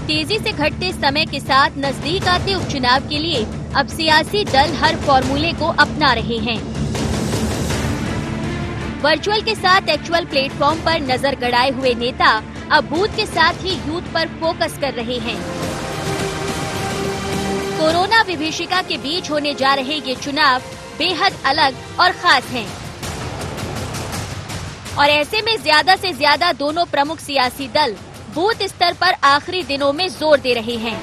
तेजी से घटते समय के साथ नजदीक आते उपचुनाव के लिए अब सियासी दल हर फॉर्मूले को अपना रहे हैं। वर्चुअल के साथ एक्चुअल प्लेटफॉर्म पर नजर गड़ाए हुए नेता अब बूथ के साथ ही यूथ पर फोकस कर रहे हैं। कोरोना विभीषिका के बीच होने जा रहे ये चुनाव बेहद अलग और खास हैं। और ऐसे में ज्यादा से ज्यादा दोनों प्रमुख सियासी दल बूथ स्तर पर आखिरी दिनों में जोर दे रहे हैं।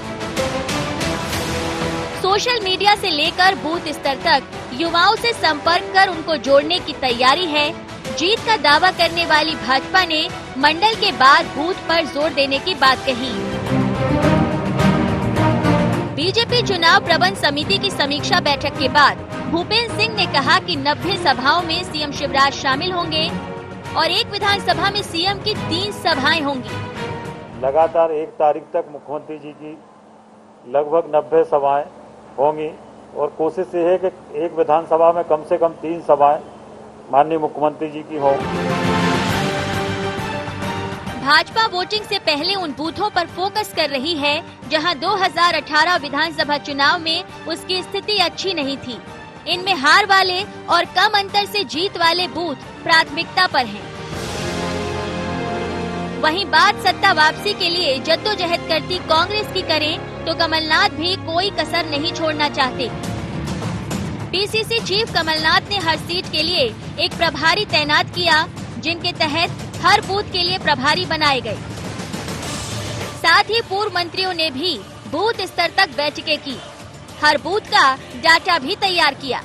सोशल मीडिया से लेकर बूथ स्तर तक युवाओं से संपर्क कर उनको जोड़ने की तैयारी है। जीत का दावा करने वाली भाजपा ने मंडल के बाद बूथ पर जोर देने की बात कही। बीजेपी चुनाव प्रबंध समिति की समीक्षा बैठक के बाद भूपेंद्र सिंह ने कहा कि 90 सभाओं में सीएम शिवराज शामिल होंगे और एक विधानसभा में सीएम की 3 सभाएं होंगी। लगातार 1 तारीख तक मुख्यमंत्री जी की लगभग 90 सभाएं होंगी और कोशिश ये है कि एक विधानसभा में कम से कम 3 सभाएं माननीय मुख्यमंत्री जी की हों। भाजपा वोटिंग से पहले उन बूथों पर फोकस कर रही है जहां 2018 विधानसभा चुनाव में उसकी स्थिति अच्छी नहीं थी। इनमें हार वाले और कम अंतर से जीत वाले बूथ प्राथमिकता पर हैं। वहीं बात सत्ता वापसी के लिए जद्दोजहद करती कांग्रेस की करें तो कमलनाथ भी कोई कसर नहीं छोड़ना चाहते। पीसीसी चीफ कमलनाथ ने हर सीट के लिए एक प्रभारी तैनात किया, जिनके तहत हर बूथ के लिए प्रभारी बनाए गए। साथ ही पूर्व मंत्रियों ने भी बूथ स्तर तक बैठकें की, हर बूथ का डाटा भी तैयार किया।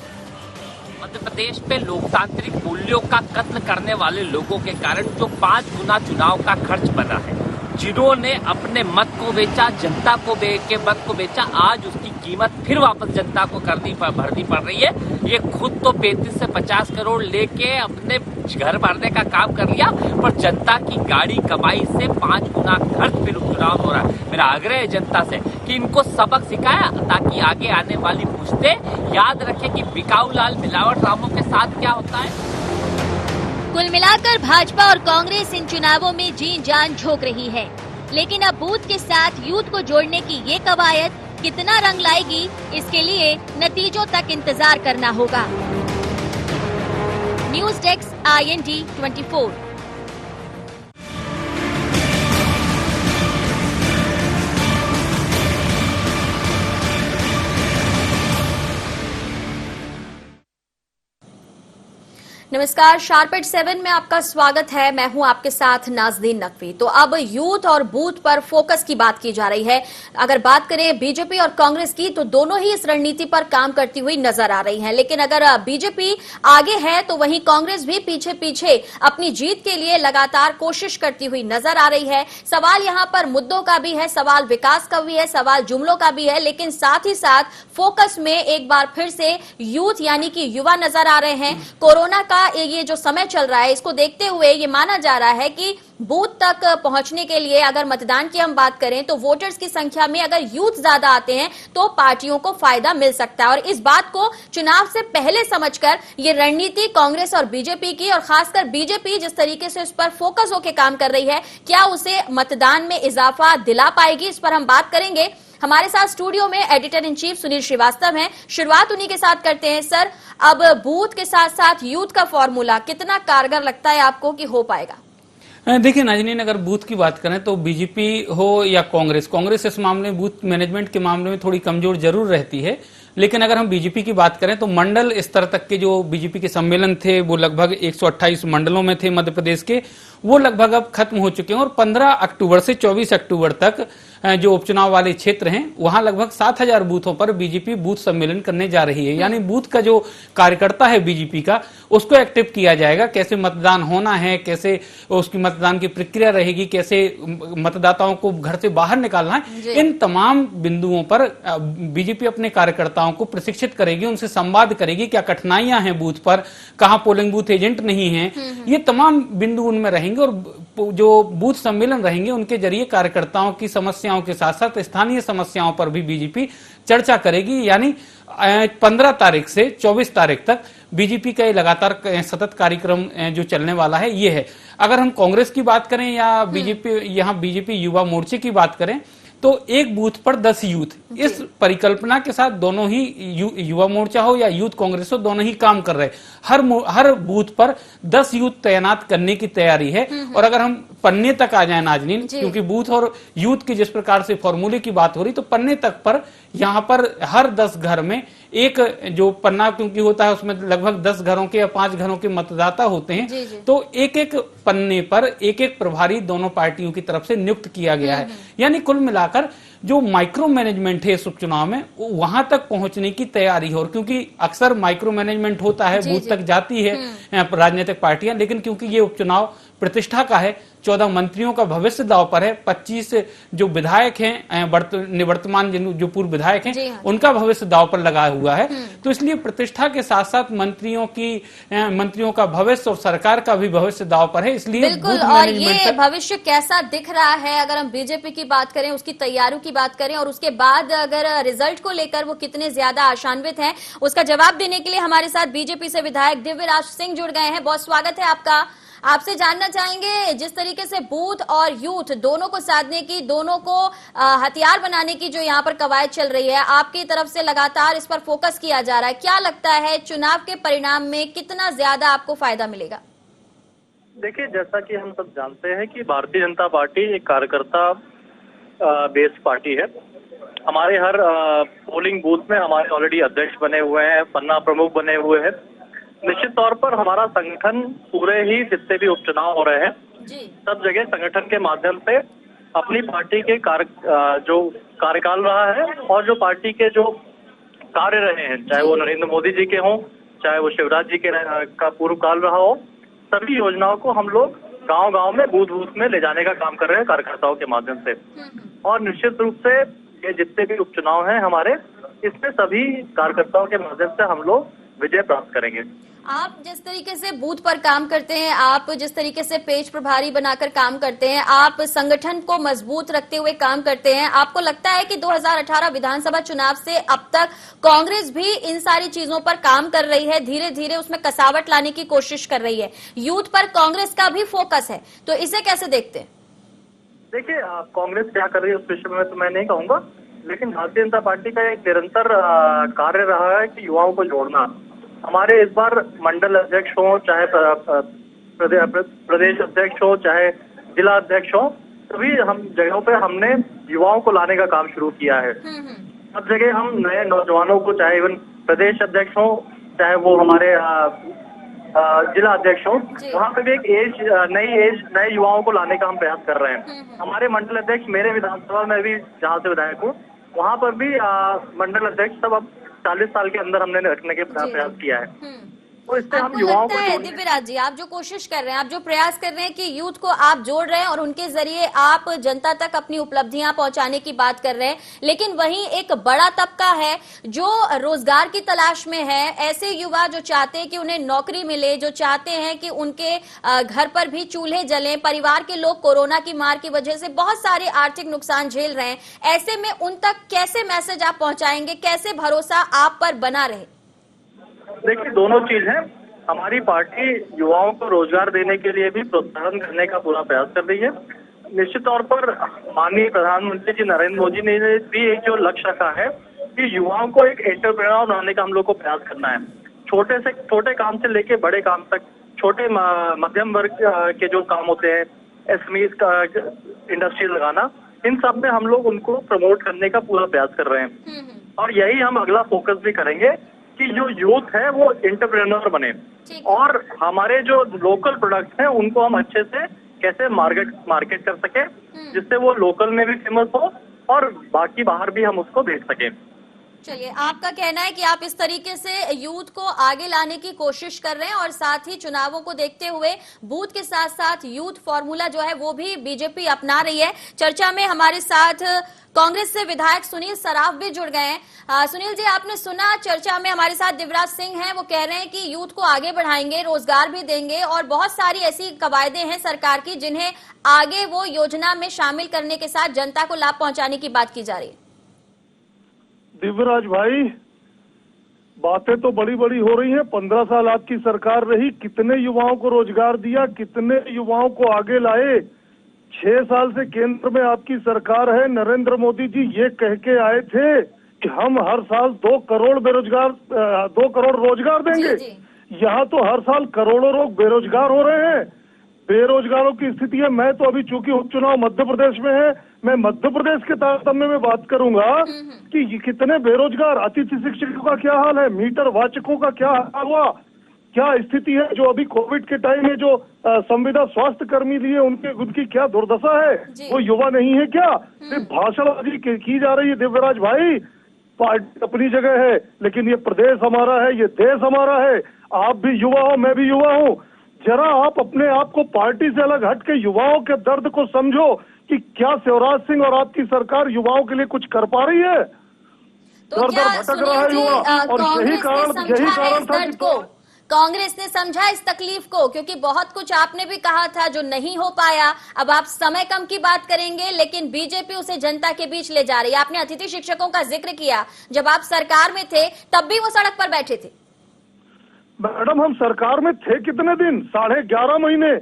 मध्य प्रदेश पे लोकतांत्रिक मूल्यों का कत्ल करने वाले लोगों के कारण जो 5 गुना चुनाव का खर्च बना है, जिन्होंने अपने मत को बेचा, जनता को मत को बेचा, आज उसकी कीमत फिर वापस जनता को भरनी पड़ रही है। ये खुद तो 35 से 50 करोड़ लेके अपने घर भरने का काम कर लिया, पर जनता की गाड़ी कमाई से 5 गुना खर्च फिर उपचुनाव हो रहा है। मेरा आग्रह है जनता से कि इनको सबक सिखाया ताकि आगे आने वाली पुश्तें याद रखें कि बिकाऊ लाल मिलावट रामों के साथ क्या होता है। कुल मिलाकर भाजपा और कांग्रेस इन चुनावों में जी जान झोंक रही है, लेकिन अब बूथ के साथ यूथ को जोड़ने की ये कवायद कितना रंग लाएगी, इसके लिए नतीजों तक इंतजार करना होगा। News desk IND 24। नमस्कार, शार्प एट 7 में आपका स्वागत है। मैं हूं आपके साथ नाज़रीन नकवी। तो अब यूथ और बूथ पर फोकस की बात की जा रही है। अगर बात करें बीजेपी और कांग्रेस की तो दोनों ही इस रणनीति पर काम करती हुई नजर आ रही हैं। लेकिन अगर बीजेपी आगे है तो वहीं कांग्रेस भी पीछे पीछे अपनी जीत के लिए लगातार कोशिश करती हुई नजर आ रही है। सवाल यहां पर मुद्दों का भी है, सवाल विकास का भी है, सवाल जुमलों का भी है, लेकिन साथ ही साथ फोकस में एक बार फिर से यूथ यानी कि युवा नजर आ रहे हैं। कोरोना का ये जो समय चल रहा है, इसको देखते हुए ये माना जा रहा है कि बूथ तक पहुंचने के लिए अगर मतदान की हम बात करें तो वोटर्स की संख्या में अगर यूथ ज्यादा आते हैं तो पार्टियों को फायदा मिल सकता है। और इस बात को चुनाव से पहले समझकर ये रणनीति कांग्रेस और बीजेपी की, और खासकर बीजेपी जिस तरीके से इस पर फोकस होकर काम कर रही है, क्या उसे मतदान में इजाफा दिला पाएगी, इस पर हम बात करेंगे। हमारे साथ स्टूडियो में editor in chief Sunil Srivastava हैं। शुरुआत उन्हीं के साथ करते हैं। सर, अब बूथ के साथ साथ यूथ का फॉर्मूला कितना कारगर लगता है आपको कि हो पाएगा? देखिए नाज़रीन, अगर बूथ की बात करें तो बीजेपी हो या कांग्रेस इस मामले में बूथ मैनेजमेंट के मामले में थोड़ी कमजोर जरूर रहती है। लेकिन अगर हम बीजेपी की बात करें तो मंडल स्तर तक के जो बीजेपी के सम्मेलन थे वो लगभग 128 मंडलों में थे मध्य प्रदेश के, वो लगभग अब खत्म हो चुके हैं। और 15 अक्टूबर से 24 अक्टूबर तक जो उपचुनाव वाले क्षेत्र हैं वहां लगभग 7000 बूथों पर बीजेपी बूथ सम्मेलन करने जा रही है। यानी बूथ का जो कार्यकर्ता है बीजेपी का, उसको एक्टिव किया जाएगा। कैसे मतदान होना है, कैसे उसकी मतदान की प्रक्रिया रहेगी, कैसे मतदाताओं को घर से बाहर निकालना है, इन तमाम बिंदुओं पर बीजेपी अपने कार्यकर्ताओं को प्रशिक्षित करेगी, उनसे संवाद करेगी। क्या कठिनाइयां हैं बूथ पर, कहां पोलिंग बूथ एजेंट नहीं है, ये तमाम बिंदु उनमें रहेंगे। और जो बूथ सम्मेलन रहेंगे उनके जरिए कार्यकर्ताओं की समस्याओं के साथ साथ स्थानीय समस्याओं पर भी बीजेपी चर्चा करेगी। यानी 15 तारीख से 24 तारीख तक बीजेपी का लगातार सतत कार्यक्रम जो चलने वाला है ये है। अगर हम कांग्रेस की बात करें या बीजेपी, यहाँ बीजेपी युवा मोर्चे की बात करें तो एक बूथ पर 10 यूथ, इस परिकल्पना के साथ दोनों ही युवा मोर्चा हो या यूथ कांग्रेस हो, दोनों ही काम कर रहे। हर बूथ पर 10 यूथ तैनात करने की तैयारी है। और अगर हम पन्ने तक आ जाए नाजनीन, क्योंकि बूथ और यूथ की जिस प्रकार से फॉर्मूले की बात हो रही, तो पन्ने तक पर यहाँ पर हर 10 घर में एक जो पन्ना क्योंकि होता है उसमें लगभग 10 घरों के या 5 घरों के मतदाता होते हैं, तो एक एक पन्ने पर एक एक प्रभारी दोनों पार्टियों की तरफ से नियुक्त किया गया है। यानी कुल मिलाकर जो माइक्रो मैनेजमेंट है इस उपचुनाव में, वहां तक पहुंचने की तैयारी है। और क्योंकि अक्सर माइक्रो मैनेजमेंट होता है, बूथ तक जाती है राजनीतिक पार्टियां, लेकिन क्योंकि ये उपचुनाव प्रतिष्ठा का है, 14 मंत्रियों का भविष्य दांव पर है, 25 जो विधायक हैं निवर्तमान जो पूर्व विधायक हैं उनका भविष्य दांव पर लगा हुआ है। तो इसलिए प्रतिष्ठा के साथ साथ मंत्रियों का भविष्य और सरकार का भी भविष्य दांव पर है। इसलिए बिल्कुल, और ये भविष्य कैसा दिख रहा है, अगर हम बीजेपी की बात करें, उसकी तैयारियों की बात करें, और उसके बाद अगर रिजल्ट को लेकर वो कितने ज्यादा आशान्वित हैं, उसका जवाब देने के लिए हमारे साथ बीजेपी से विधायक दिव्यराज सिंह जुड़ गए हैं। बहुत स्वागत है आपका। आपसे जानना चाहेंगे, जिस तरीके से बूथ और यूथ दोनों को साधने की, दोनों को हथियार बनाने की जो यहाँ पर कवायद चल रही है, आपकी तरफ से लगातार इस पर फोकस किया जा रहा है, क्या लगता है चुनाव के परिणाम में कितना ज्यादा आपको फायदा मिलेगा? देखिए, जैसा कि हम सब जानते हैं कि भारतीय जनता पार्टी एक कार्यकर्ता बेस्ड पार्टी है। हमारे हर पोलिंग बूथ में हमारे ऑलरेडी अध्यक्ष बने हुए हैं, पन्ना प्रमुख बने हुए हैं। निश्चित तौर पर हमारा संगठन पूरे ही जितने भी उपचुनाव हो रहे हैं सब जगह संगठन के माध्यम से अपनी पार्टी के जो कार्यकाल रहा है और जो पार्टी के जो कार्य रहे हैं, चाहे वो नरेंद्र मोदी जी के हों, चाहे वो शिवराज जी के का पूर्व काल रहा हो, सभी योजनाओं को हम लोग गांव-गांव में बूथ में ले जाने का काम कर रहे हैं कार्यकर्ताओं के माध्यम से। और निश्चित रूप से ये जितने भी उपचुनाव हैं हमारे, इसमें सभी कार्यकर्ताओं के माध्यम से हम लोग विजय प्राप्त करेंगे। आप जिस तरीके से बूथ पर काम करते हैं, आप जिस तरीके से पेज प्रभारी बनाकर काम करते हैं, आप संगठन को मजबूत रखते हुए काम करते हैं, आपको लगता है कि 2018 विधानसभा चुनाव से अब तक कांग्रेस भी इन सारी चीजों पर काम कर रही है, धीरे धीरे उसमें कसावट लाने की कोशिश कर रही है, यूथ पर कांग्रेस का भी फोकस है, तो इसे कैसे देखते हैं? देखिए, कांग्रेस क्या कर रही है उस विषय में तो मैं नहीं कहूंगा, लेकिन भारतीय जनता पार्टी का एक निरंतर कार्य रहा है कि युवाओं को जोड़ना। हमारे इस बार मंडल अध्यक्ष हो, चाहे प्रदेश अध्यक्ष हो, चाहे जिला अध्यक्ष हो, सभी हम जगहों पे हमने युवाओं को लाने का काम शुरू किया है। सब जगह हम नए नौजवानों को, चाहे इवन प्रदेश अध्यक्ष हो, चाहे वो हमारे जिला अध्यक्ष हो, वहाँ पे भी एक नए युवाओं को लाने का हम प्रयास कर रहे हैं। हमारे मंडल अध्यक्ष मेरे विधानसभा में भी जहाँ से विधायक हूँ, वहाँ पर भी मंडल अध्यक्ष सब अब 40 साल के अंदर हमने रखने के प्रयास किया है। तो इससे हम युवाओं को दिव्यराज जी, आप जो कोशिश कर रहे हैं, आप जो प्रयास कर रहे हैं कि यूथ को आप जोड़ रहे हैं और उनके जरिए आप जनता तक अपनी उपलब्धियां पहुंचाने की बात कर रहे हैं, लेकिन वहीं एक बड़ा तबका है जो रोजगार की तलाश में है, ऐसे युवा जो चाहते हैं कि उन्हें नौकरी मिले, जो चाहते हैं कि उनके घर पर भी चूल्हे जलें, परिवार के लोग कोरोना की मार की वजह से बहुत सारे आर्थिक नुकसान झेल रहे हैं, ऐसे में उन तक कैसे मैसेज आप पहुंचाएंगे, कैसे भरोसा आप पर बना रहे? देखिए, दोनों चीज है। हमारी पार्टी युवाओं को रोजगार देने के लिए भी प्रोत्साहन करने का पूरा प्रयास कर रही है। निश्चित तौर पर माननीय प्रधानमंत्री जी नरेंद्र मोदी ने भी एक जो लक्ष्य रखा है कि युवाओं को एक एंटरप्रेन्योर बनाने का हम लोग को प्रयास करना है। छोटे से छोटे काम से लेके बड़े काम तक, छोटे मध्यम वर्ग के जो काम होते हैं, एसएमईज का इंडस्ट्री लगाना, इन सब में हम लोग उनको प्रमोट करने का पूरा प्रयास कर रहे हैं। और यही हम अगला फोकस भी करेंगे कि जो यूथ है वो एंटरप्रेन्योर बने और हमारे जो लोकल प्रोडक्ट्स हैं उनको हम अच्छे से कैसे मार्केट कर सके, जिससे वो लोकल में भी फेमस हो और बाकी बाहर भी हम उसको भेज सके। चलिए, आपका कहना है कि आप इस तरीके से यूथ को आगे लाने की कोशिश कर रहे हैं और साथ ही चुनावों को देखते हुए बूथ के साथ साथ यूथ फॉर्मूला जो है वो भी बीजेपी अपना रही है। चर्चा में हमारे साथ कांग्रेस से विधायक सुनील सराफ भी जुड़ गए हैं। सुनील जी, आपने सुना, चर्चा में हमारे साथ दिव्यराज सिंह हैं, वो कह रहे हैं कि यूथ को आगे बढ़ाएंगे, रोजगार भी देंगे और बहुत सारी ऐसी कवायदें हैं सरकार की जिन्हें आगे वो योजना में शामिल करने के साथ जनता को लाभ पहुंचाने की बात की जा रही है। दिव्यराज भाई, बातें तो बड़ी बड़ी हो रही हैं। 15 साल आपकी सरकार रही, कितने युवाओं को रोजगार दिया, कितने युवाओं को आगे लाए, 6 साल से केंद्र में आपकी सरकार है। नरेंद्र मोदी जी ये कह के आए थे कि हम हर साल 2 करोड़ रोजगार देंगे। जी। यहाँ तो हर साल करोड़ों लोग बेरोजगार हो रहे हैं। बेरोजगारों की स्थिति है। मैं तो अभी चूंकि उपचुनाव मध्य प्रदेश में है, मैं मध्य प्रदेश के तारतम्य में बात करूंगा कि ये कितने बेरोजगार, अतिथि शिक्षकों का क्या हाल है, मीटर वाचकों का क्या हाल हुआ, क्या स्थिति है, जो अभी कोविड के टाइम में जो संविदा स्वास्थ्य कर्मी लिए उनकी क्या दुर्दशा है, वो युवा नहीं है क्या? सिर्फ भाषणबाजी की जा रही है। दिव्यराज भाई, पार्टी अपनी जगह है, लेकिन ये प्रदेश हमारा है, ये देश हमारा है। आप भी युवा हो, मैं भी युवा हूँ। जरा आप अपने आप को पार्टी से अलग हट के युवाओं के दर्द को समझो कि क्या शिवराज सिंह और आपकी सरकार युवाओं के लिए कुछ कर पा रही है? तो क्या भटक रहा है युवा, और यही कारण था कि कांग्रेस ने समझा इस तकलीफ को, क्योंकि बहुत कुछ आपने भी कहा था जो नहीं हो पाया। अब आप समय कम की बात करेंगे, लेकिन बीजेपी उसे जनता के बीच ले जा रही है। आपने अतिथि शिक्षकों का जिक्र किया, जब आप सरकार में थे तब भी वो सड़क पर बैठे थे। मैडम, हम सरकार में थे कितने दिन? 11.5 महीने।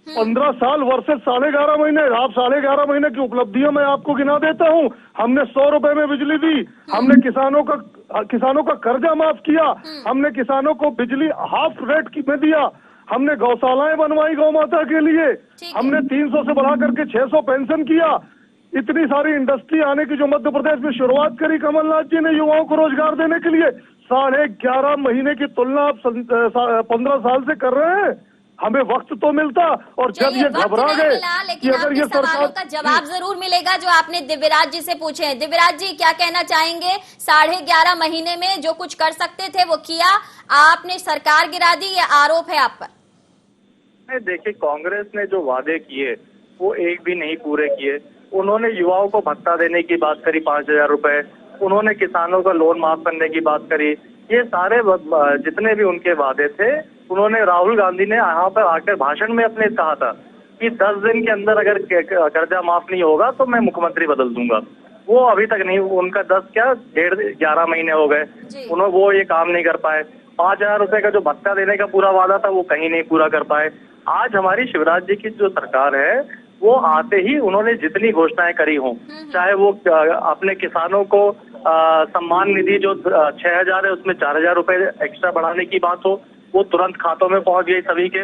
15 साल वर्सेस 11.5 महीने। आप 11.5 महीने की उपलब्धियां मैं आपको गिना देता हूं। हमने 100 रुपए में बिजली दी, हमने किसानों का कर्जा माफ किया, हमने किसानों को बिजली हाफ रेट में दिया, हमने गौशालाएं बनवाई गौ माता के लिए, हमने 300 से बढ़ा करके 600 पेंशन किया। इतनी सारी इंडस्ट्री आने की जो मध्य प्रदेश में शुरुआत करी कमलनाथ जी ने युवाओं को रोजगार देने के लिए, 11.5 महीने की तुलना आप 15 साल से कर रहे हैं। हमें वक्त तो मिलता, और जब ये घबरा गए लेकिन आपके सवालों का जवाब जरूर मिलेगा जो आपने दिव्यराज जी से पूछे हैं। दिव्यराज जी, क्या कहना चाहेंगे? 11.5 महीने में जो कुछ कर सकते थे वो किया, आपने सरकार गिरा दी, ये आरोप है आप पर। देखिए, कांग्रेस ने जो वादे किए वो एक भी नहीं पूरे किए। उन्होंने युवाओं को भत्ता देने की बात करी, 5,000 रुपए, उन्होंने किसानों का लोन माफ करने की बात करी। ये सारे जितने भी उनके वादे थे, उन्होंने, राहुल गांधी ने यहाँ पर आकर भाषण में अपने कहा था कि 10 दिन के अंदर अगर कर्जा माफ नहीं होगा तो मैं मुख्यमंत्री बदल दूंगा। वो अभी तक नहीं, उनका 11 महीने हो गए, वो ये काम नहीं कर पाए। 5,000 रुपए का जो भत्ता देने का पूरा वादा था वो कहीं नहीं पूरा कर पाए। आज हमारी शिवराज जी की जो सरकार है, वो आते ही उन्होंने जितनी घोषणाएं करी हों, चाहे वो अपने किसानों को सम्मान निधि जो 6,000 है उसमें 4,000 रुपए एक्स्ट्रा बढ़ाने की बात हो, वो तुरंत खातों में पहुंच गई सभी के।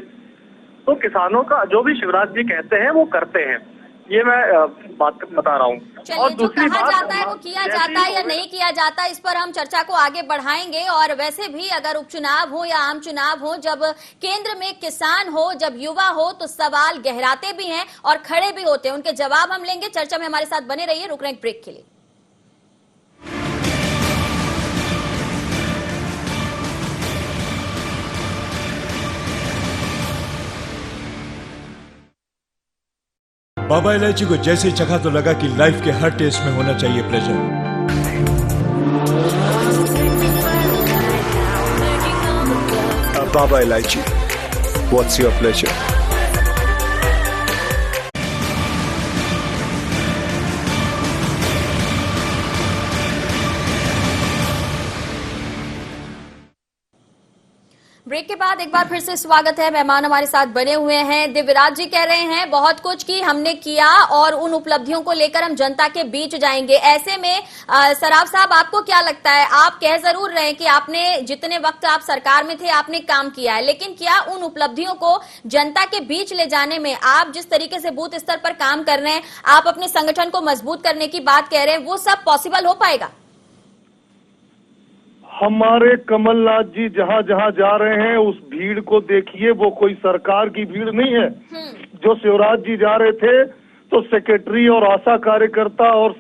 तो किसानों का जो भी शिवराज जी कहते हैं वो करते हैं, ये मैं बात बता रहा हूँ। और दूसरी बात, जाता है वो किया जाता है या नहीं किया जाता, इस पर हम चर्चा को आगे बढ़ाएंगे। और वैसे भी अगर उपचुनाव हो या आम चुनाव हो, जब केंद्र में किसान हो, जब युवा हो, तो सवाल गहराते भी हैं और खड़े भी होते हैं। उनके जवाब हम लेंगे। चर्चा में हमारे साथ बने रहिए। रुक रहे हैं ब्रेक के लिए। बाबा इलायची को जैसे चखा तो लगा कि लाइफ के हर टेस्ट में होना चाहिए प्लेजर। बाबा इलायची, व्हाट्स योर प्लेजर? ब्रेक के बाद एक बार फिर से स्वागत है। मेहमान हमारे साथ बने हुए हैं। दिव्यराज जी कह रहे हैं बहुत कुछ की हमने किया और उन उपलब्धियों को लेकर हम जनता के बीच जाएंगे। ऐसे में सराफ साहब, आपको क्या लगता है? आप कह जरूर रहे हैं कि आपने जितने वक्त आप सरकार में थे आपने काम किया है, लेकिन क्या उन उपलब्धियों को जनता के बीच ले जाने में, आप जिस तरीके से बूथ स्तर पर काम कर रहे हैं, आप अपने संगठन को मजबूत करने की बात कह रहे हैं, वो सब पॉसिबल हो पाएगा? हमारे कमलनाथ जी जहां जहां जा रहे हैं उस भीड़ को देखिए, वो कोई सरकार की भीड़ नहीं है। जो शिवराज जी जा रहे थे तो सेक्रेटरी और आशा कार्यकर्ता और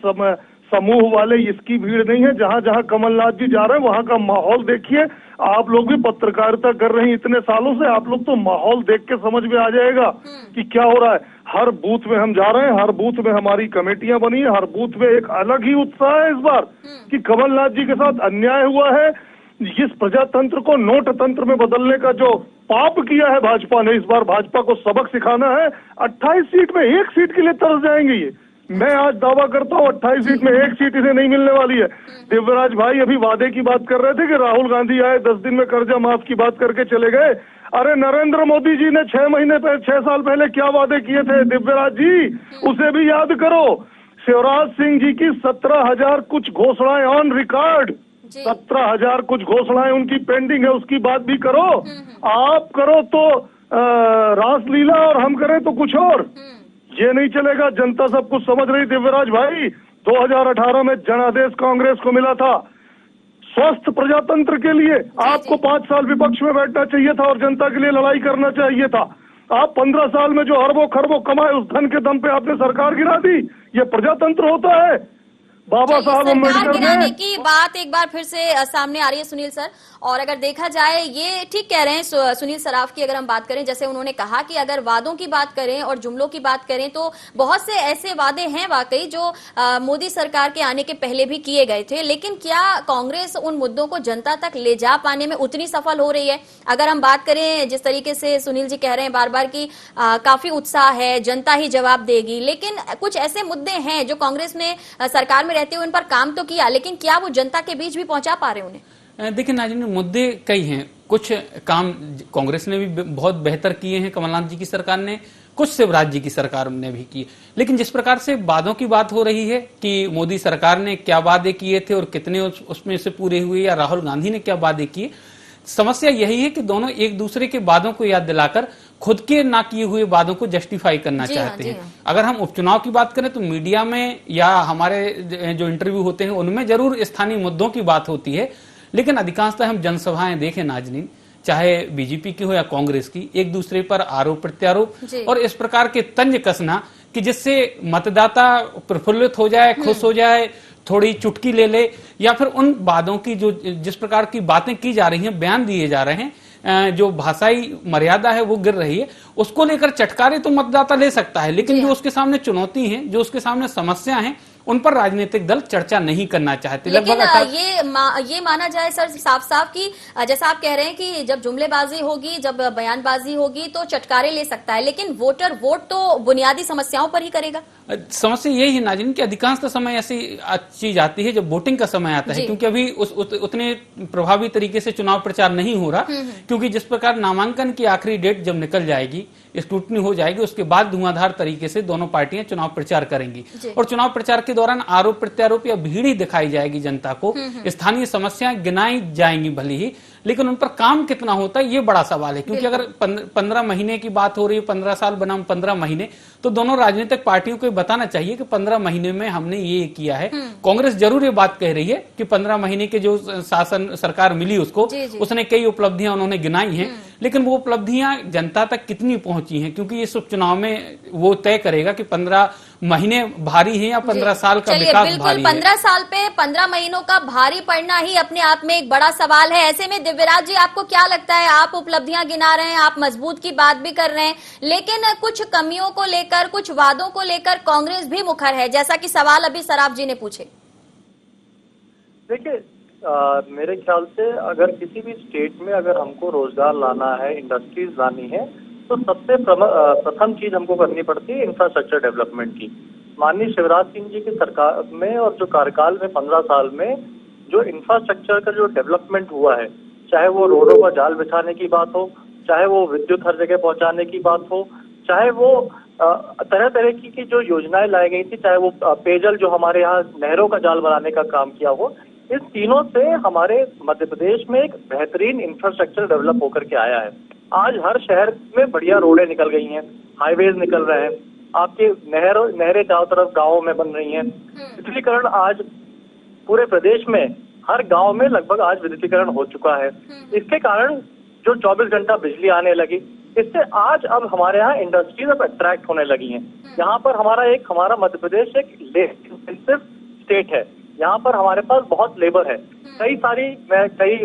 समूह वाले, इसकी भीड़ नहीं है। जहां जहां कमलनाथ जी जा रहे हैं वहां का माहौल देखिए। आप लोग भी पत्रकारिता कर रहे हैं इतने सालों से, आप लोग तो माहौल देख के समझ में आ जाएगा कि क्या हो रहा है। हर बूथ में हम जा रहे हैं, हर बूथ में हमारी कमेटियां बनी है, हर बूथ में एक अलग ही उत्साह है इस बार कि कमलनाथ जी के साथ अन्याय हुआ है। इस प्रजातंत्र को नोट तंत्र में बदलने का जो पाप किया है भाजपा ने, इस बार भाजपा को सबक सिखाना है। 28 सीट में 1 सीट के लिए तरस जाएंगे ये। मैं आज दावा करता हूँ 28 सीट में 1 सीट इसे नहीं मिलने वाली है। दिव्यराज भाई अभी वादे की बात कर रहे थे कि राहुल गांधी आए 10 दिन में कर्जा माफ की बात करके चले गए। अरे नरेंद्र मोदी जी ने 6 साल पहले क्या वादे किए थे दिव्यराज जी, उसे भी याद करो। शिवराज सिंह जी की 17,000 कुछ घोषणाएं ऑन रिकॉर्ड, 17,000 कुछ घोषणाएं उनकी पेंडिंग है, उसकी बात भी करो। आप करो तो रासलीला और हम करें तो कुछ और, ये नहीं चलेगा। जनता सब कुछ समझ रही दिव्यराज भाई। 2018 में जनादेश कांग्रेस को मिला था स्वस्थ प्रजातंत्र के लिए। आपको 5 साल विपक्ष में बैठना चाहिए था और जनता के लिए लड़ाई करना चाहिए था। आप 15 साल में जो अरबों खरबों कमाए उस धन के दम पे आपने सरकार गिरा दी। ये प्रजातंत्र होता है? बाबा साहब अम्बेडकर गिराने ने की बात एक बार फिर से सामने आ रही है सुनील सर। और अगर देखा जाए, ये ठीक कह रहे हैं सुनील सराफ की, अगर हम बात करें, जैसे उन्होंने कहा कि अगर वादों की बात करें और जुमलों की बात करें तो बहुत से ऐसे वादे हैं वाकई जो मोदी सरकार के आने के पहले भी किए गए थे, लेकिन क्या कांग्रेस उन मुद्दों को जनता तक ले जा पाने में उतनी सफल हो रही है? अगर हम बात करें, जिस तरीके से सुनील जी कह रहे हैं बार बार की काफी उत्साह है, जनता ही जवाब देगी, लेकिन कुछ ऐसे मुद्दे हैं जो कांग्रेस ने सरकार में रहते हुए उन पर काम तो किया, लेकिन क्या वो जनता के बीच भी पहुंचा पा रहे उन्हें? देखिए नाज़रीन, मुद्दे कई हैं। कुछ काम कांग्रेस ने भी बहुत बेहतर किए हैं, कमलनाथ जी की सरकार ने, कुछ शिवराज जी की सरकार ने भी किए। लेकिन जिस प्रकार से वादों की बात हो रही है कि मोदी सरकार ने क्या वादे किए थे और कितने उसमें से पूरे हुए, या राहुल गांधी ने क्या वादे किए, समस्या यही है कि दोनों एक दूसरे के वादों को याद दिलाकर खुद के ना किए हुए वादों को जस्टिफाई करना चाहते हैं। अगर हम उपचुनाव की बात करें तो मीडिया में या हमारे जो इंटरव्यू होते हैं उनमें जरूर स्थानीय मुद्दों की बात होती है, लेकिन अधिकांशतः हम जनसभाएं देखें नाज़रीन, चाहे बीजेपी की हो या कांग्रेस की, एक दूसरे पर आरोप प्रत्यारोप और इस प्रकार के तंज कसना कि जिससे मतदाता प्रफुल्लित हो जाए, खुश हो जाए, थोड़ी चुटकी ले ले, या फिर उन वादों की जो जिस प्रकार की बातें की जा रही हैं, बयान दिए जा रहे हैं, जो भाषाई मर्यादा है वो गिर रही है, उसको लेकर चटकारे तो मतदाता ले सकता है, लेकिन जो उसके सामने चुनौती है, जो उसके सामने समस्या है, उन पर राजनीतिक दल चर्चा नहीं करना चाहते। लेकिन ये माना जाए सर साफ साफ कि जैसा आप कह रहे हैं कि जब जुमलेबाजी होगी, जब बयानबाजी होगी तो चटकारे ले सकता है, लेकिन वोटर वोट तो बुनियादी समस्याओं पर ही करेगा। समस्या यही है नाज़रीन कि अधिकांश समय ऐसी चीज आती है जब वोटिंग का समय आता है, क्योंकि अभी उतने प्रभावी तरीके से चुनाव प्रचार नहीं हो रहा, क्योंकि जिस प्रकार नामांकन की आखिरी डेट जब निकल जाएगी, स्क्रूटनी हो जाएगी, उसके बाद धुआंधार तरीके से दोनों पार्टियां चुनाव प्रचार करेंगी और चुनाव प्रचार के दौरान आरोप प्रत्यारोप या भीड़ ही दिखाई जाएगी जनता को। स्थानीय समस्याएं गिनाई जाएंगी भले ही, लेकिन उन पर काम कितना होता है ये बड़ा सवाल है, क्योंकि अगर 15 महीने की बात हो रही है, 15 साल बनाम 15 महीने, तो दोनों राजनीतिक पार्टियों को बताना चाहिए कि 15 महीने में हमने ये किया है। कांग्रेस जरूर ये बात कह रही है कि 15 महीने के जो शासन सरकार मिली उसको, उसने कई उपलब्धियां उन्होंने गिनाई हैं, लेकिन वो उपलब्धियां जनता तक कितनी पहुंची हैं, क्योंकि इस उपचुनाव में वो तय करेगा कि 15 महीने भारी है या 15 साल का विकास भारी है। 15 साल पे 15 महीनों का भारी पड़ना ही अपने आप में एक बड़ा सवाल है। ऐसे में दिव्यराज जी, आपको क्या लगता है? आप उपलब्धियां गिना रहे हैं, आप मजबूत की बात भी कर रहे हैं, लेकिन कुछ कमियों को लेकर, कुछ वादों को लेकर कांग्रेस भी मुखर है, जैसा कि सवाल अभी सराफ जी ने पूछे। देखिए, मेरे ख्याल से अगर किसी भी स्टेट में अगर हमको रोजगार लाना है, इंडस्ट्रीज लानी है, तो सबसे प्रथम चीज हमको करनी पड़ती है इंफ्रास्ट्रक्चर डेवलपमेंट की। माननीय शिवराज सिंह जी की सरकार में और जो कार्यकाल में 15 साल में जो इंफ्रास्ट्रक्चर का जो डेवलपमेंट हुआ है, चाहे वो रोडों पर जाल बिछाने की बात हो, चाहे वो विद्युत हर जगह पहुंचाने की बात हो, चाहे वो तरह तरह की जो योजनाएं लाई गई थी, चाहे वो पेयजल जो हमारे यहाँ नहरों का जाल बनाने का काम किया हो, इस तीनों से हमारे मध्य प्रदेश में एक बेहतरीन इंफ्रास्ट्रक्चर डेवलप होकर के आया है। आज हर शहर में बढ़िया रोडें निकल गई हैं, हाईवेज निकल रहे हैं, आपके नहरें चारों तरफ गाँवों में बन रही हैं, विद्युतीकरण आज पूरे प्रदेश में हर गांव में लगभग आज विद्युतीकरण हो चुका है। इसके कारण जो 24 घंटा बिजली आने लगी, इससे आज अब हमारे यहाँ इंडस्ट्रीज अब अट्रैक्ट होने लगी हैं। यहाँ पर हमारा मध्य प्रदेश एक लेबर इंटेंसिव स्टेट है, यहाँ पर हमारे पास बहुत लेबर है। मैं कई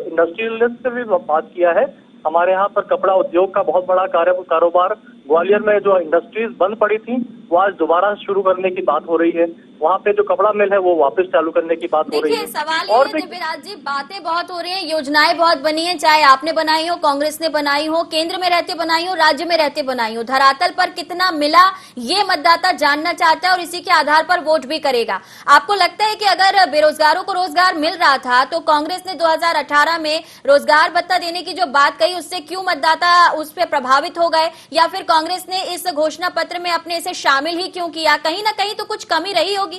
इंडस्ट्रियलिस्ट से भी बात किया है, हमारे यहाँ पर कपड़ा उद्योग का बहुत बड़ा कारोबार, ग्वालियर में जो इंडस्ट्रीज बंद पड़ी थी वो आज दोबारा शुरू करने की बात हो रही है। वहाँ पे जो कपड़ा मिल है वो वापस चालू करने की बात हो रही देखिए है। सवाल और ये है दिव्यराज जी, बातें बहुत हो रही हैं, योजनाएं बहुत बनी हैं, चाहे आपने बनाई हो, कांग्रेस ने बनाई हो, केंद्र में रहते बनाई हो, राज्य में रहते बनाई हो, धरातल पर कितना मिला ये मतदाता जानना चाहता है और इसी के आधार पर वोट भी करेगा। आपको लगता है कि अगर बेरोजगारों को रोजगार मिल रहा था तो कांग्रेस ने 2018 में रोजगार भत्ता देने की जो बात कही उससे क्यों मतदाता उस पर प्रभावित हो गए, या फिर कांग्रेस ने इस घोषणा पत्र में अपने इसे शामिल ही क्यों किया? कहीं ना कहीं तो कुछ कमी रही होगी।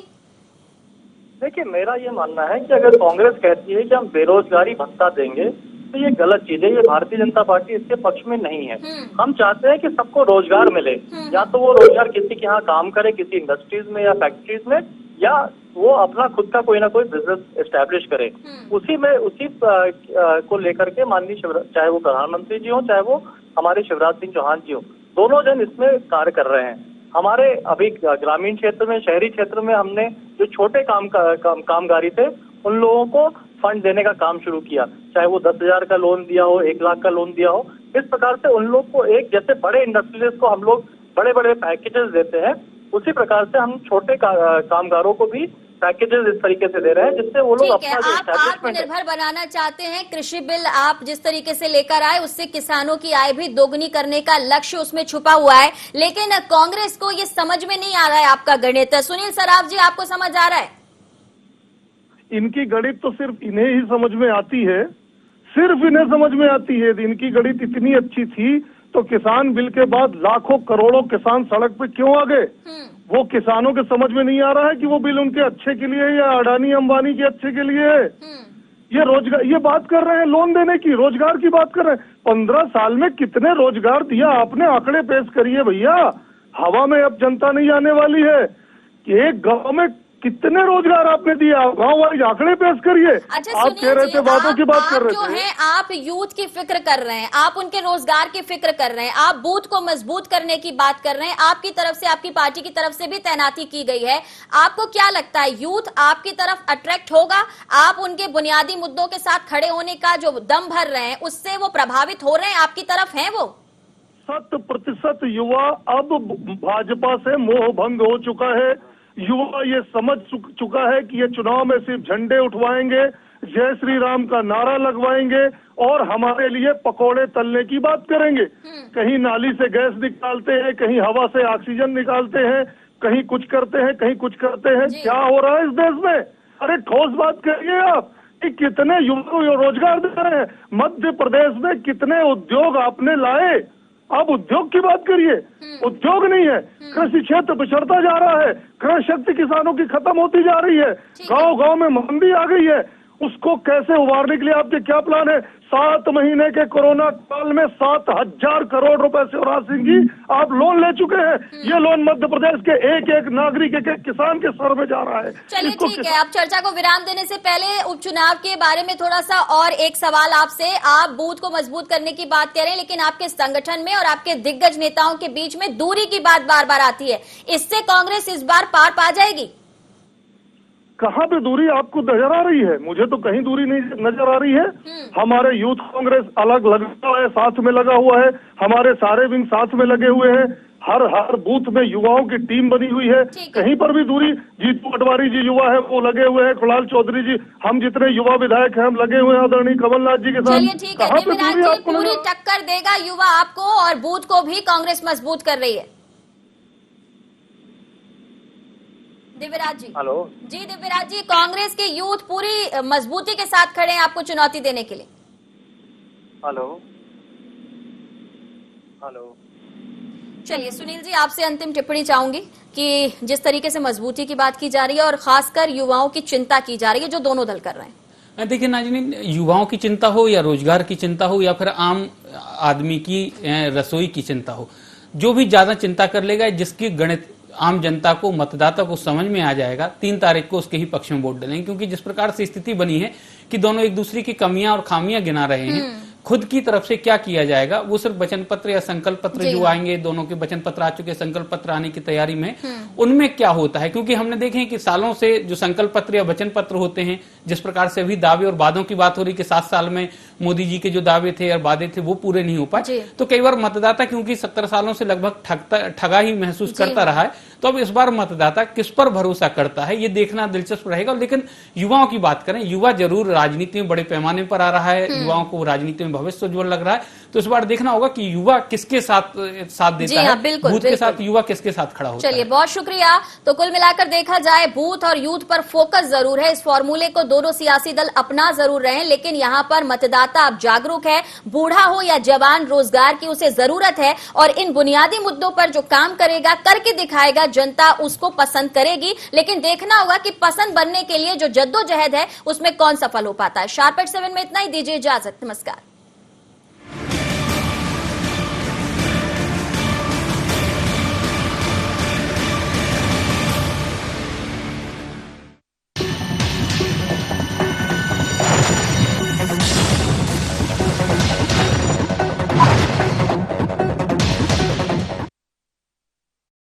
देखिए, मेरा ये मानना है कि अगर कांग्रेस कहती है कि हम बेरोजगारी भत्ता देंगे तो ये गलत चीज है। ये भारतीय जनता पार्टी इसके पक्ष में नहीं है। हम चाहते हैं कि सबको रोजगार मिले, या तो वो रोजगार किसी के यहाँ काम करे, किसी इंडस्ट्रीज में या फैक्ट्रीज में, या वो अपना खुद का कोई ना कोई बिजनेस एस्टेब्लिश करे। उसी को लेकर के माननीय चाहे वो प्रधानमंत्री जी हो, चाहे वो हमारे शिवराज सिंह चौहान जी हो, दोनों जन इसमें कार्य कर रहे हैं। हमारे अभी ग्रामीण क्षेत्र में, शहरी क्षेत्र में हमने जो छोटे कामगारी थे उन लोगों को फंड देने का काम शुरू किया, चाहे वो 10,000 का लोन दिया हो, 1 लाख का लोन दिया हो। इस प्रकार से उन लोग को, एक जैसे बड़े इंडस्ट्रियलिस्ट को हम लोग बड़े बड़े पैकेजेस देते हैं, उसी प्रकार से हम छोटे कामगारों को भी पैकेजेस इस तरीके से दे रहे हैं जिससे वो लोग अपना जो आप आत्मनिर्भर बनाना चाहते हैं। कृषि बिल आप जिस तरीके से लेकर आए उससे किसानों की आय भी दोगुनी करने का लक्ष्य उसमें छुपा हुआ है, लेकिन कांग्रेस को ये समझ में नहीं आ रहा है आपका गणित। सुनील सराफ जी, आपको समझ आ रहा है? इनकी गणित तो सिर्फ इन्हें ही समझ में आती है, सिर्फ इन्हें समझ में आती है। इनकी गणित इतनी अच्छी थी तो किसान बिल के बाद लाखों करोड़ों किसान सड़क पे क्यों आ गए? वो किसानों के समझ में नहीं आ रहा है कि वो बिल उनके अच्छे के लिए है या अडानी अंबानी के अच्छे के लिए है। ये रोजगार, ये बात कर रहे हैं लोन देने की, रोजगार की बात कर रहे हैं। 15 साल में कितने रोजगार दिया आपने? आंकड़े पेश करिए भैया, हवा में अब जनता नहीं आने वाली है कि एक गांव में कितने रोजगार आपने दिया, गांव वाले आंकड़े पेश करिए। अच्छा, आप कह रहे थे वादों की बात कर रहे थे। आप यूथ की फिक्र कर रहे हैं, आप उनके रोजगार की फिक्र कर रहे हैं, आप बूथ को मजबूत करने की बात कर रहे हैं, आपकी तरफ से, आपकी पार्टी की तरफ से भी तैनाती की गई है। आपको क्या लगता है यूथ आपकी तरफ अट्रैक्ट होगा? आप उनके बुनियादी मुद्दों के साथ खड़े होने का जो दम भर रहे हैं उससे वो प्रभावित हो रहे हैं? आपकी तरफ हैं वो? 100% युवा अब भाजपा से मोह भंग हो चुका है। युवा ये समझ चुका है कि ये चुनाव में सिर्फ झंडे उठवाएंगे, जय श्री राम का नारा लगवाएंगे और हमारे लिए पकोड़े तलने की बात करेंगे। कहीं नाली से गैस निकालते हैं, कहीं हवा से ऑक्सीजन निकालते हैं, कहीं कुछ करते हैं, कहीं कुछ करते हैं। क्या हो रहा है इस देश में? अरे ठोस बात करिए आप कि कितने युवा को रोजगार दे रहे हैं। मध्य प्रदेश में कितने उद्योग आपने लाए? आप उद्योग की बात करिए, उद्योग नहीं है। कृषि क्षेत्र पिछड़ता जा रहा है, कृषि शक्ति किसानों की खत्म होती जा रही है, गांव गांव में मंदी आ गई है। उसको कैसे उबारने के लिए आपके क्या प्लान है? 7 महीने के कोरोना काल में 7,000 करोड़ रुपए शिवराज सिंह जी आप लोन ले चुके हैं। ये लोन मध्य प्रदेश के एक एक नागरिक, एक एक किसान के सर में जा रहा है। चलिए ठीक है, आप चर्चा को विराम देने से पहले उपचुनाव के बारे में थोड़ा सा और एक सवाल आपसे। आप बूथ को मजबूत करने की बात कह रहे हैं, लेकिन आपके संगठन में और आपके दिग्गज नेताओं के बीच में दूरी की बात बार बार आती है। इससे कांग्रेस इस बार पार पा जाएगी? कहाँ पे दूरी आपको नजर आ रही है? मुझे तो कहीं दूरी नहीं नजर आ रही है। हमारे यूथ कांग्रेस अलग लगा है, साथ में लगा हुआ है, हमारे सारे विंग साथ में लगे हुए हैं, हर बूथ में युवाओं की टीम बनी हुई है। कहीं पर भी दूरी, जीतू पटवारी जी युवा है वो लगे हुए हैं, कुणाल चौधरी जी, हम जितने युवा विधायक हैं हम लगे हुए हैं आदरणीय कमलनाथ जी के साथ। चलिए ठीक है, दिव्यराज जी पूरी टक्कर देगा युवा आपको और बूथ को भी कांग्रेस मजबूत कर रही है। दिव्यराज जी, हेलो जी दिव्यराज जी, कांग्रेस के यूथ पूरी मजबूती के साथ खड़े हैं आपको चुनौती देने के लिए। हेलो हेलो चलिए सुनील जी, आपसे अंतिम टिप्पणी चाहूंगी कि जिस तरीके से मजबूती की बात की जा रही है और खासकर युवाओं की चिंता की जा रही है जो दोनों दल कर रहे हैं। देखिए नाज़रीन, युवाओं की चिंता हो या रोजगार की चिंता हो या फिर आम आदमी की रसोई की चिंता हो, जो भी ज्यादा चिंता कर लेगा, जिसकी गणित आम जनता को, मतदाता को समझ में आ जाएगा, 3 तारीख को उसके ही पक्ष में वोट डालेंगे। क्योंकि जिस प्रकार से स्थिति बनी है कि दोनों एक दूसरे की कमियां और खामियां गिना रहे हैं, खुद की तरफ से क्या किया जाएगा, वो सिर्फ वचन पत्र या संकल्प पत्र जो आएंगे, दोनों के वचन पत्र आ चुके, संकल्प पत्र आने की तैयारी में, उनमें क्या होता है। क्योंकि हमने देखे हैं कि सालों से जो संकल्प पत्र या वचन पत्र होते हैं, जिस प्रकार से अभी दावे और वादों की बात हो रही कि 7 साल में मोदी जी के जो दावे थे और वादे थे वो पूरे नहीं हो पाए, तो कई बार मतदाता क्योंकि 70 सालों से लगभग ठगा ही महसूस करता रहा है, तो अब इस बार मतदाता किस पर भरोसा करता है ये देखना दिलचस्प रहेगा। लेकिन युवाओं की बात करें, युवा जरूर राजनीति में बड़े पैमाने पर आ रहा है, युवाओं को राजनीति में भविष्य उज्जवल लग रहा है, तो इस बार देखना होगा कि युवा किसके साथ देता है, बूथ के साथ युवा किसके साथ खड़ा होता है। चलिए, बहुत शुक्रिया। तो कुल मिलाकर देखा जाए बूथ और यूथ पर फोकस जरूर है। इस फॉर्मूले को दोनों सियासी दल अपना जरूर रहे हैं, लेकिन यहां पर मतदाता अब जागरूक है। बूढ़ा हो या जवान, रोजगार की उसे जरूरत है और इन बुनियादी मुद्दों पर जो काम करेगा, करके दिखाएगा, जनता उसको पसंद करेगी। लेकिन देखना होगा कि पसंद बनने के लिए जो जद्दोजहद है उसमें कौन सफल हो पाता है। शार्प एट 7 में इतना ही, दीजिए इजाजत, नमस्कार।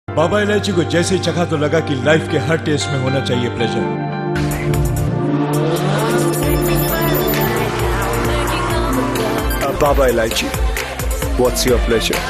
बाबा इलायची को जैसे चखा तो लगा कि लाइफ के हर टेस्ट में होना चाहिए pleasure. Baba Ilaichi, what's your pleasure?